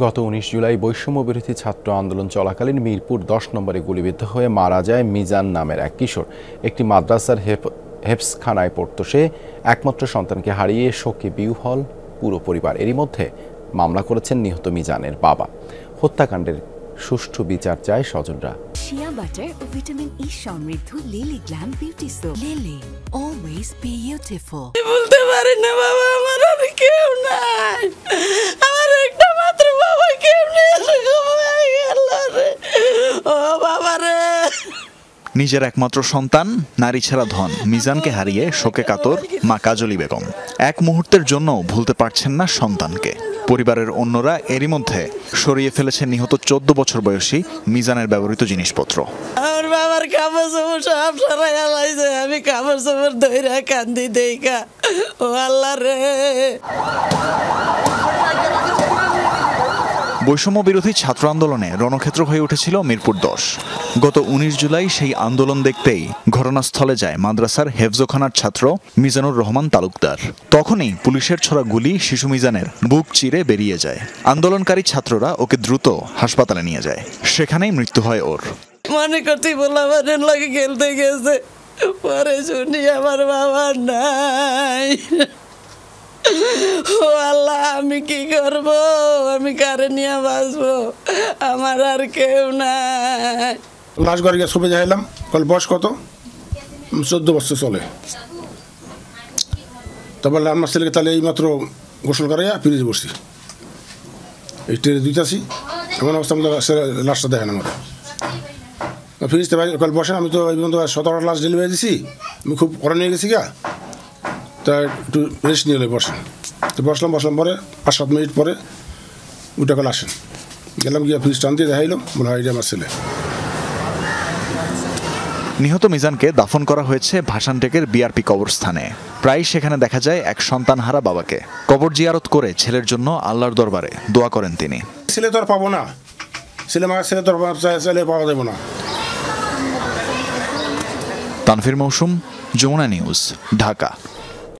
গত ১৯ জুলাই বৈষম্য বিরোধী ছাত্র আন্দোলন চলাকালীন মিরপুর ১০ নম্বরে গুলিবিদ্ধ হয়ে মারা যায় মিজান নামের এক কিশোর। একটি মাদ্রাসার হেফজখানায় পড়ত সে। একমাত্র সন্তানকে হারিয়ে শোকে বিহ্বল পুরো পরিবার। এরই মধ্যে মামলা করেছেন নিহত মিজানের বাবা। হত্যাকাণ্ডের সুষ্ঠু বিচার চায় স্বজনরা। শিয়া বাটার ও ভিটামিন ই সমৃদ্ধ lily glam beauty soap. Lily always beautiful. বলতে পারি না বাবা, আমার আর কেউ নাই, আমার একটা মাত্র বাবা, কেউ নেই, এরকম হয়ে গেল রে ও বাবা রে। নিজের একমাত্র সন্তান, নারী ছেড়া ধন মিজানকে হারিয়ে শোকে কাতর মা কাজলী বেগম। এক মুহূর্তের জন্য ভুলতে পারছেন না সন্তানকে। পরিবারের অন্যরা এরই মধ্যে সরিয়ে ফেলেছে নিহত ১৪ বছর বয়সী মিজানের ব্যবহৃত জিনিসপত্র। আমার বাবার কাপড় চোপড় সব সরাই আলাইছে, আমি কাপড় চোপড় ধইরা কান্দি দেইকা ও আল্লাহ রে। বৈষম্য বিরোধী ছাত্র আন্দোলনে রণক্ষেত্র হয়ে উঠেছিল মিরপুর ১০। গত ১৯ জুলাই সেই আন্দোলন দেখতেই ঘটনাস্থলে যায় মাদ্রাসার হেফজখানার ছাত্র মিজানুর রহমান তালুকদার। তখনই পুলিশের ছোড়া গুলি শিশু মিজানের বুক চিরে বেরিয়ে যায়। আন্দোলনকারী ছাত্ররা ওকে দ্রুত হাসপাতালে নিয়ে যায়। সেখানেই মৃত্যু হয় ওর। মনে করতে বললাম আমার লাগে খেলতে গেছে, পরে শুনি আমার বাবা নাই। ও আল্লাহ, আমি কি করব? আমি কারে নিয়ে বাঁচবো? আমার আর কেউ নাই। লাশ ঘরে গিয়ে ছবি দেখাইলাম, বল বয়স কত? 14 বছর চলে। তারপর আমার ছেলেকে তাহলে এইমাত্র গোসল করাইয়া ফ্রিজে বসছি, এই ট্রেনে দুইটাছি, এমন অবস্থা লাশটা দেখেন আমার ফ্রিজতে কল বসেন। আমি তো এই পর্যন্ত 17টা লাশ ডেলিভারি দিছি, আমি খুব করা নিয়ে গেছি গা, তা একটু রেস্ট নিয়ে বসেন। তো বসলাম পরে 5-7 মিনিট পরে ওটা কল আসেন, গেলাম গিয়ে ফ্রিজ টান দিয়ে দেখাইলাম, বলে হয় আমার ছেলে। নিহত মিজানকে দাফন করা হয়েছে ভাসানটেকের বিআরপি কবরস্থানে। প্রায় সেখানে দেখা যায় এক সন্তানহারা বাবাকে। কবর জিয়ারত করে ছেলের জন্য আল্লাহর দরবারে দোয়া করেন তিনি। ছেলে তো আর পাবো না, ছেলে তো আর পাওয়া যাবো না। তানভীর মৌসুম, যমুনা নিউজ, ঢাকা।